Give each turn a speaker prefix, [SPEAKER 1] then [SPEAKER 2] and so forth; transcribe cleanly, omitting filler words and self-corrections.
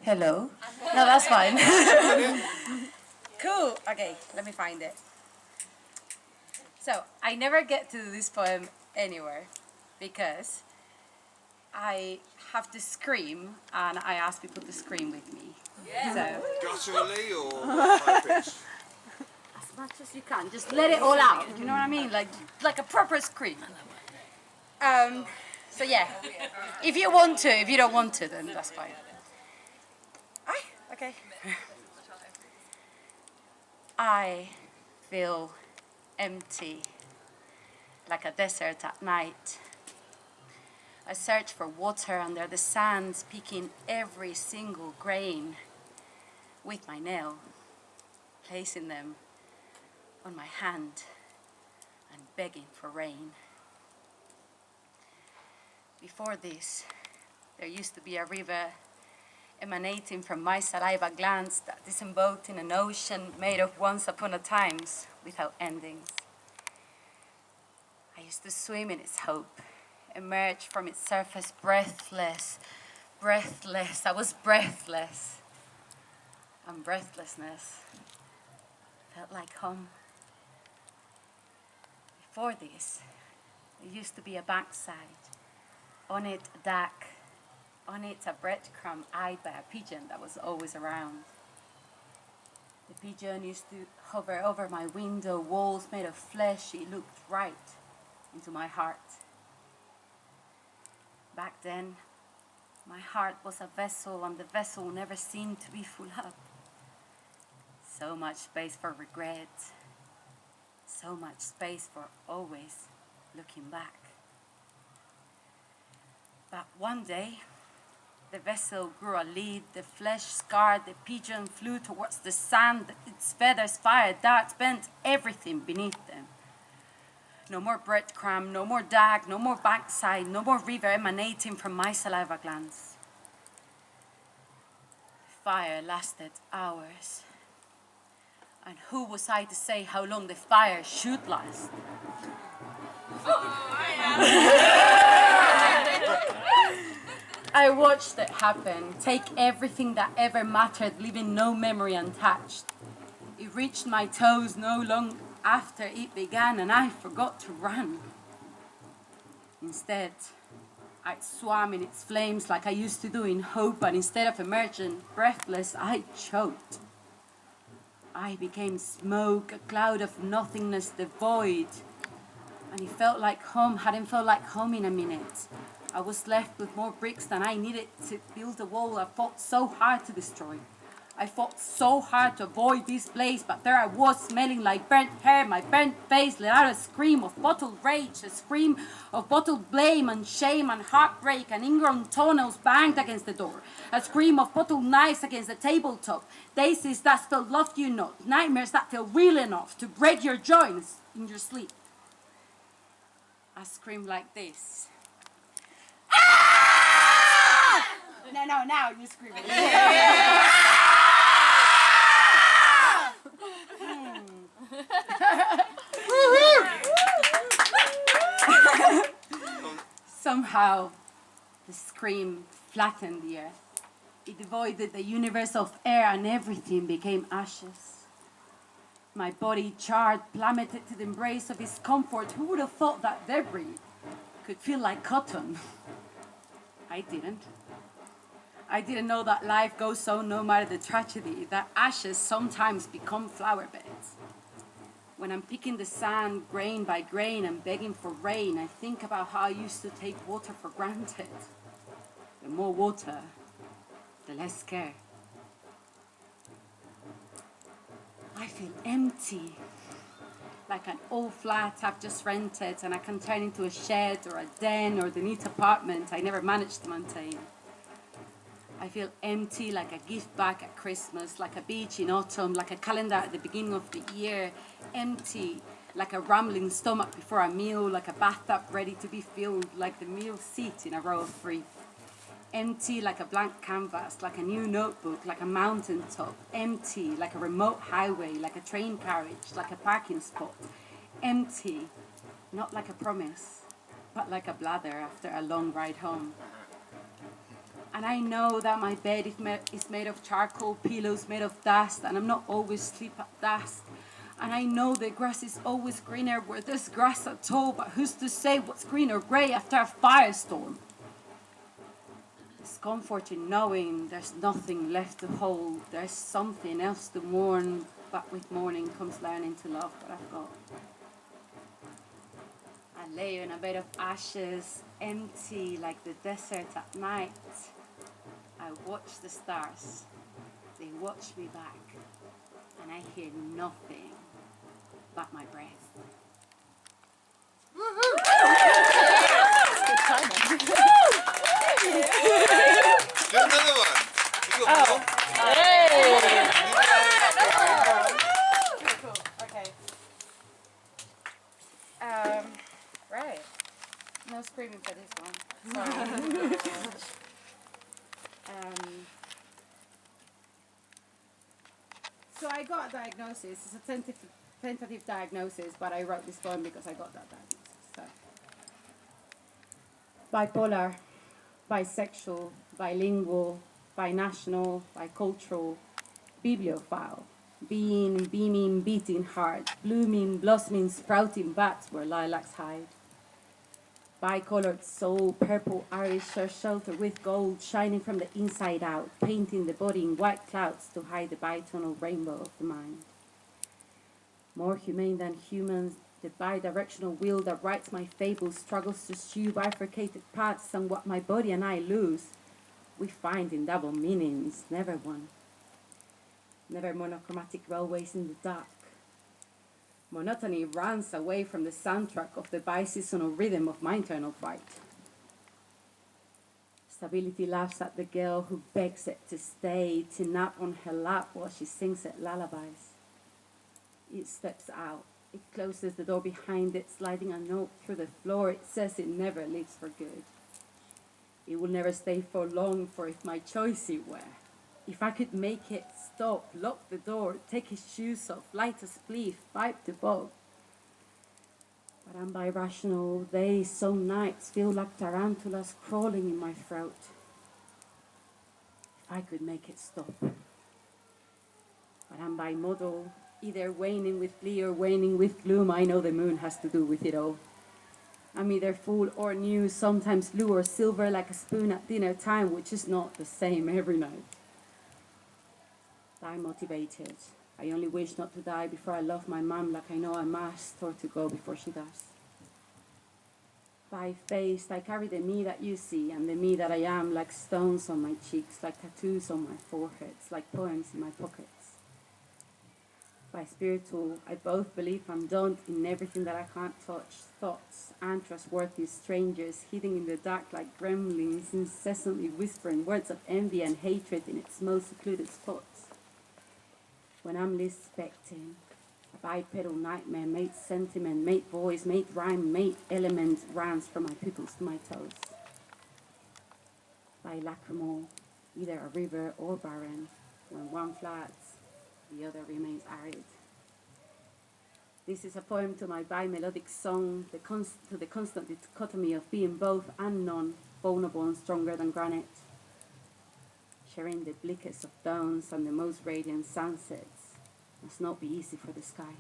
[SPEAKER 1] Hello? No, that's fine. Cool. Okay, let me find it. So, I never get to do this poem anywhere because I have to scream and I ask people to scream with me. So,
[SPEAKER 2] Gutturally or high pitch?
[SPEAKER 1] as much as you can, just let it all out. You know what I mean? Like a proper scream. So yeah, if you want to, if you don't want to, then that's fine. Okay. I feel empty, like a desert at night. I search for water under the sands, picking every single grain with my nail, placing them on my hand and begging for rain. Before this, there used to be a river emanating from my saliva glands that disembogued in an ocean made of once upon a times without endings. I used to swim in its hope, emerge from its surface breathless, breathless. I was breathless. And breathlessness felt like home. Before this, there used to be a bankside. On it, a duck. On it, a breadcrumb eyed by a pigeon that was always around. The pigeon used to hover over my window, walls made of flesh. It looked right into my heart. Back then, my heart was a vessel, and the vessel never seemed to be full up. So much space for regret. So much space for always looking back. But one day, the vessel grew a lead, the flesh scarred, the pigeon flew towards the sand, its feathers fired darts, bent everything beneath them. No more breadcrumb, no more dag, no more bankside, no more river emanating from my saliva glands. The fire lasted hours. And who was I to say how long the fire should last? I watched it happen, take everything that ever mattered, leaving no memory untouched. It reached my toes no long after it began, and I forgot to run. Instead, I swam in its flames like I used to do in hope, and instead of emerging breathless, I choked. I became smoke, a cloud of nothingness, the void. And it felt like home, hadn't felt like home in a minute. I was left with more bricks than I needed to build a wall I fought so hard to destroy. I fought so hard to avoid this place, but there I was, smelling like burnt hair. My burnt face let out a scream of bottled rage, a scream of bottled blame and shame and heartbreak, and ingrown toenails banged against the door. A scream of bottled knives against the tabletop. Daisies that spelled love you not, nightmares that feel real enough to break your joints in your sleep. I scream like this. Ah! No, now you scream. Somehow, the scream flattened the earth. It devoided the universe of air, and everything became ashes. My body charred, plummeted to the embrace of its comfort. Who would have thought that debris could feel like cotton? I didn't. I didn't know that life goes so no matter the tragedy, that ashes sometimes become flower beds. When I'm picking the sand grain by grain and begging for rain, I think about how I used to take water for granted. The more water, the less care. I feel empty, like an old flat I've just rented and I can turn into a shed or a den or the neat apartment I never managed to maintain. I feel empty, like a gift bag at Christmas, like a beach in autumn, like a calendar at the beginning of the year. Empty, like a rumbling stomach before a meal, like a bathtub ready to be filled, like the meal seat in a row of 3. Empty like a blank canvas, like a new notebook, like a mountaintop. Empty like a remote highway, like a train carriage, like a parking spot. Empty, not like a promise, but like a bladder after a long ride home. And I know that my bed is made of charcoal, pillows made of dust, and I'm not always asleep at dusk. And I know the grass is always greener where there's grass at all, but who's to say what's green or grey after a firestorm? There's comfort in knowing there's nothing left to hold, there's something else to mourn, but with morning comes learning to love what I've got. I lay in a bed of ashes, empty like the desert at night. I watch the stars, they watch me back, and I hear nothing but my breath.
[SPEAKER 3] Good timing.
[SPEAKER 2] Do another one. You got more?
[SPEAKER 3] Hey!
[SPEAKER 4] Cool. Okay. Right.
[SPEAKER 1] No screaming for this one. Sorry. So I got a diagnosis. It's a tentative diagnosis, but I wrote this poem because I got that diagnosis. So. Bipolar, bisexual, bilingual, binational, bicultural, bibliophile, being, beaming, beating heart, blooming, blossoming, sprouting bats where lilacs hide. Bicolored soul, purple Irish shelter with gold shining from the inside out, painting the body in white clouds to hide the bitonal rainbow of the mind. More humane than humans, the bidirectional wheel that writes my fables struggles to shew bifurcated paths, and what my body and I lose, we find in double meanings, never one. Never monochromatic railways in the dark. Monotony runs away from the soundtrack of the biseasonal rhythm of my internal fight. Stability laughs at the girl who begs it to stay, to nap on her lap while she sings it lullabies. It steps out. It closes the door behind it, sliding a note through the floor. It says it never leaves for good. It will never stay for long, for if my choice it were, if I could make it stop, lock the door, take his shoes off, light a spleef, pipe the bog. But I'm birational. Days, some nights feel like tarantulas crawling in my throat. If I could make it stop. But I'm bimodal, either waning with glee or waning with gloom. I know the moon has to do with it all. I'm either full or new, sometimes blue or silver like a spoon at dinner time, which is not the same every night. I'm motivated. I only wish not to die before I love my mom like I know I must, or to go before she does. Five-faced, I carry the me that you see and the me that I am like stones on my cheeks, like tattoos on my foreheads, like poems in my pockets. By spiritual, I both believe I'm done in everything that I can't touch. Thoughts, untrustworthy strangers hidden in the dark like gremlins, incessantly whispering words of envy and hatred in its most secluded spots. When I'm least expecting, a bipedal nightmare made sentiment, made voice, made rhyme, made element runs from my pupils to my toes. Bilacrimal, either a river or barren, when one floods, the other remains arid. This is a poem to my bi-melodic song, to the constant dichotomy of being both and none, vulnerable and stronger than granite. Sharing the bleakest of dawns and the most radiant sunsets must not be easy for the sky.